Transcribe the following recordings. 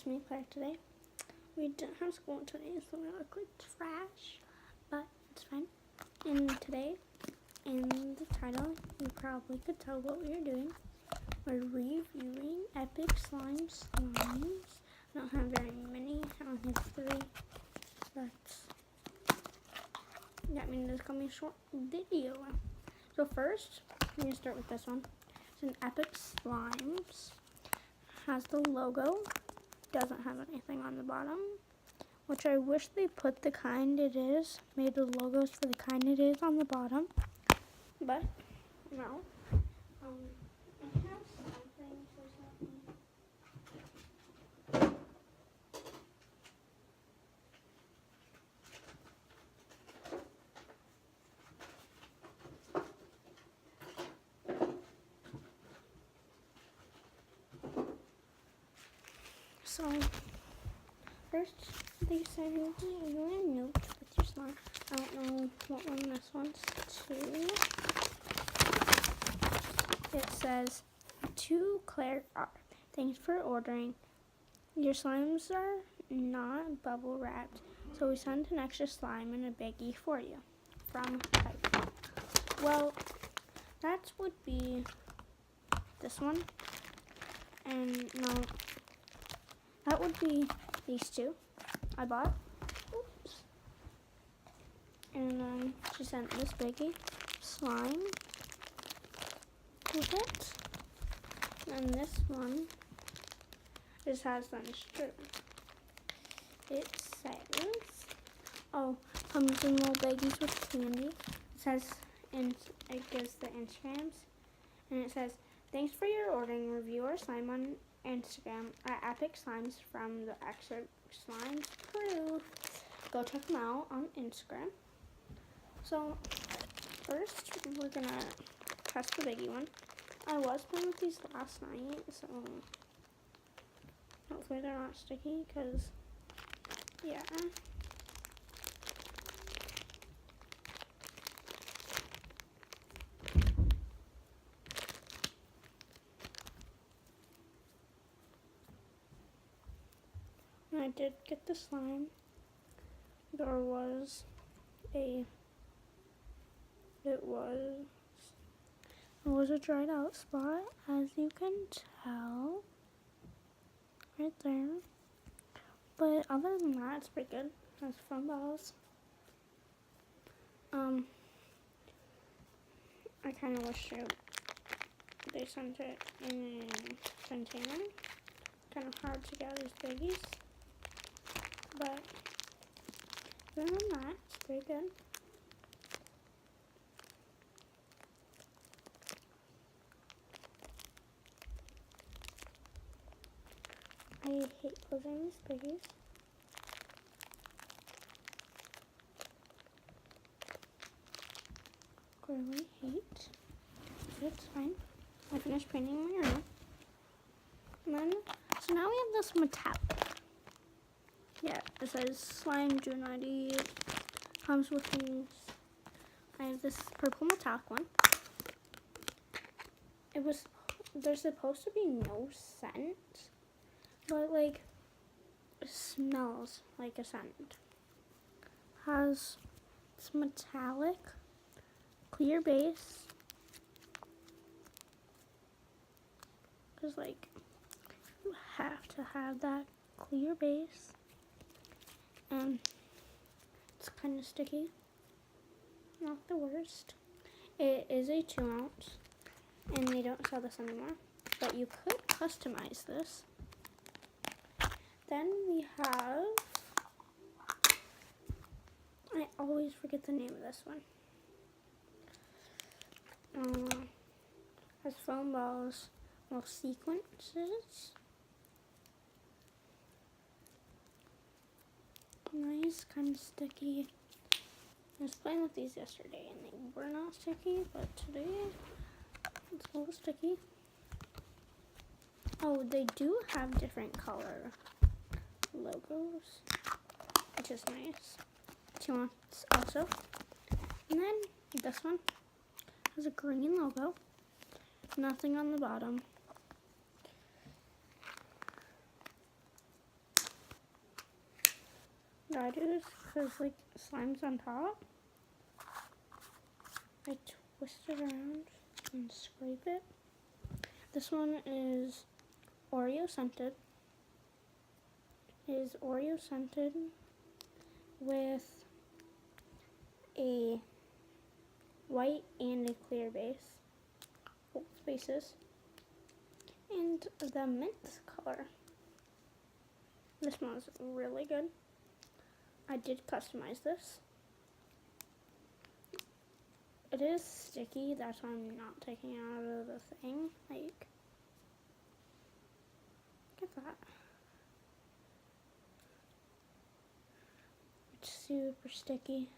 it's me, Claire, today. We didn't have school today, so we look like trash, but it's fine. And today, in the title, you probably could tell what we are doing. We're reviewing Epic Slimes. I don't have very many. I only have 3, but that means it's going to be a short video. So first, we're going to start with this one. It's an Epic Slimes. Has the logo. Doesn't have anything on the bottom, which I wish they put the kind it is, made the logos for the kind it is on the bottom, but no. I have something for something. So, first, they said you want a note with your slime. I don't know what one this one's to. It says, to Claire R. Thanks for ordering. Your slimes are not bubble wrapped, so we sent an extra slime and a baggie for you. From Pipe. Well, that would be this one. And no. That would be these 2 I bought. Oops. And then she sent this baggie slime with it. And this one just has them straight. It says, oh, comes in little baggies with candy. It says, and it gives the Instagrams. And it says, thanks for your ordering. Review our slime on Instagram at Epic Slimes from the Extra Slimes crew. Go check them out on Instagram. So first we're gonna test the biggie one. I was playing with these last night, so hopefully they're not sticky, because yeah. When I did get the slime, there was a dried out spot, as you can tell, right there. But other than that, it's pretty good. It has fun balls. I kind of wish they sent it in a container. Kind of hard to get these biggies. But other than that, it's pretty good. I hate closing these biggies. Really hate. But it's fine. I finished painting my room. And then, so now we have this metallic. Yeah, it says slime June 90. Comes with these. I have this purple metallic one. There's supposed to be no scent, but like, it smells like a scent. Has this metallic, clear base. Cause like, you have to have that clear base. And it's kind of sticky. Not the worst. It is a 2 ounce. And they don't sell this anymore. But you could customize this. Then we have, I always forget the name of this one. Has foam balls, little sequences. Nice, kind of sticky. I was playing with these yesterday and they were not sticky, but today it's a little sticky. Oh, they do have different color logos, which is nice. 2 ounce also. And then this one has a green logo, nothing on the bottom. what I do is, because like slime's on top, I twist it around and scrape it. This one is Oreo scented. It is Oreo scented with a white and a clear base, both bases, and the mint color. This smells really good. I did customize this. It is sticky, that's why I'm not taking it out of the thing. Like, look at that. It's super sticky.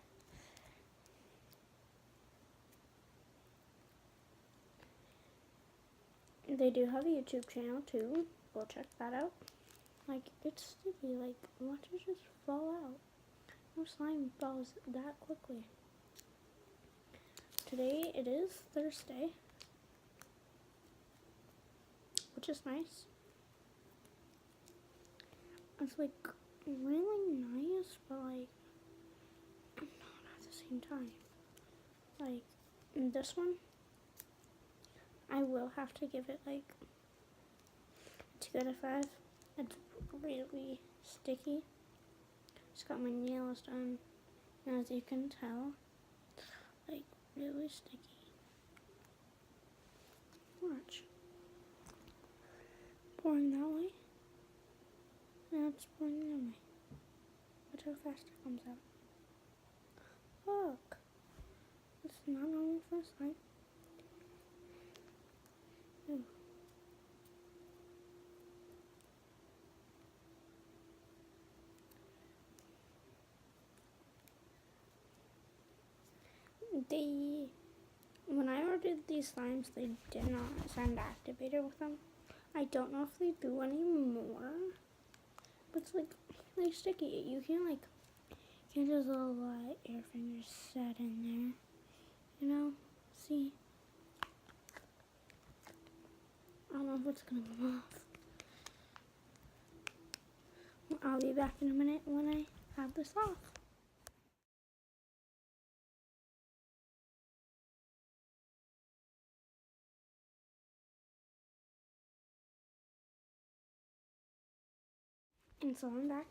They do have a YouTube channel too. Go check that out. Like, it's sticky. Like, watch it just fall out. No slime falls that quickly. Today it is Thursday, which is nice. It's like really nice, but like not at the same time. Like in this one, I will have to give it like 2 out of 5. It's really sticky. Just got my nails done, and as you can tell, like really sticky. Watch. Pouring that way. Now it's pouring that way. Watch how fast it comes out. Look. It's not normal for slime. Ooh. When I ordered these slimes, they did not send activator with them. I don't know if they do anymore, but it's like really sticky. You can't just let your fingers set in there, you know? See? I don't know if it's gonna come off. I'll be back in a minute when I have this off. And so I'm back.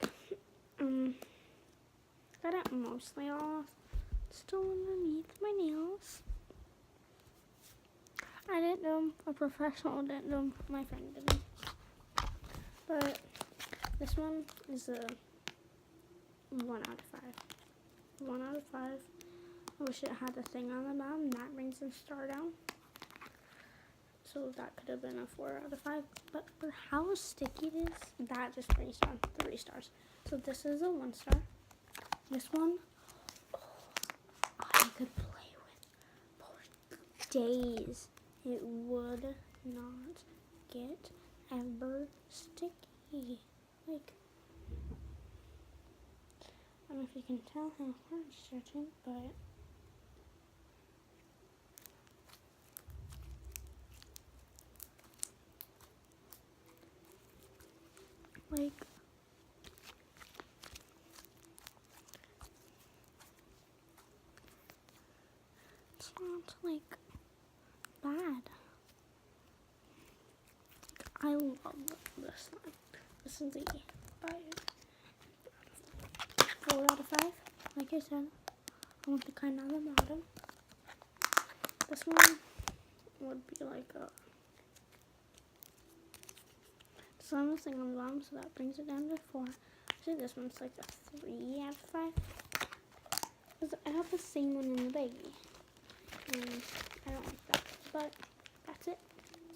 Got it mostly off. Still underneath my nails. I didn't know, a professional didn't know, my friend didn't. But this one is a 1 out of 5. 1 out of 5. I wish it had a thing on the bottom that brings the star down. So that could have been a 4 out of 5. But for how sticky it is, that just brings down 3 stars. So this is a 1 star. This one, I could play with for days. It would not get ever sticky. Like, I don't know if you can tell how hard it's stretching, but like, it's not like bad. I love this one. This is the 4 out of 5. Like I said, I want the kind on the bottom. This one would be like a some thing on the bottom, so that brings it down to 4. Actually, this one's like a 3 out of 5. Because I have the same one in the baggie. And I don't like that. But that's it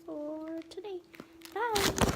for today. Bye!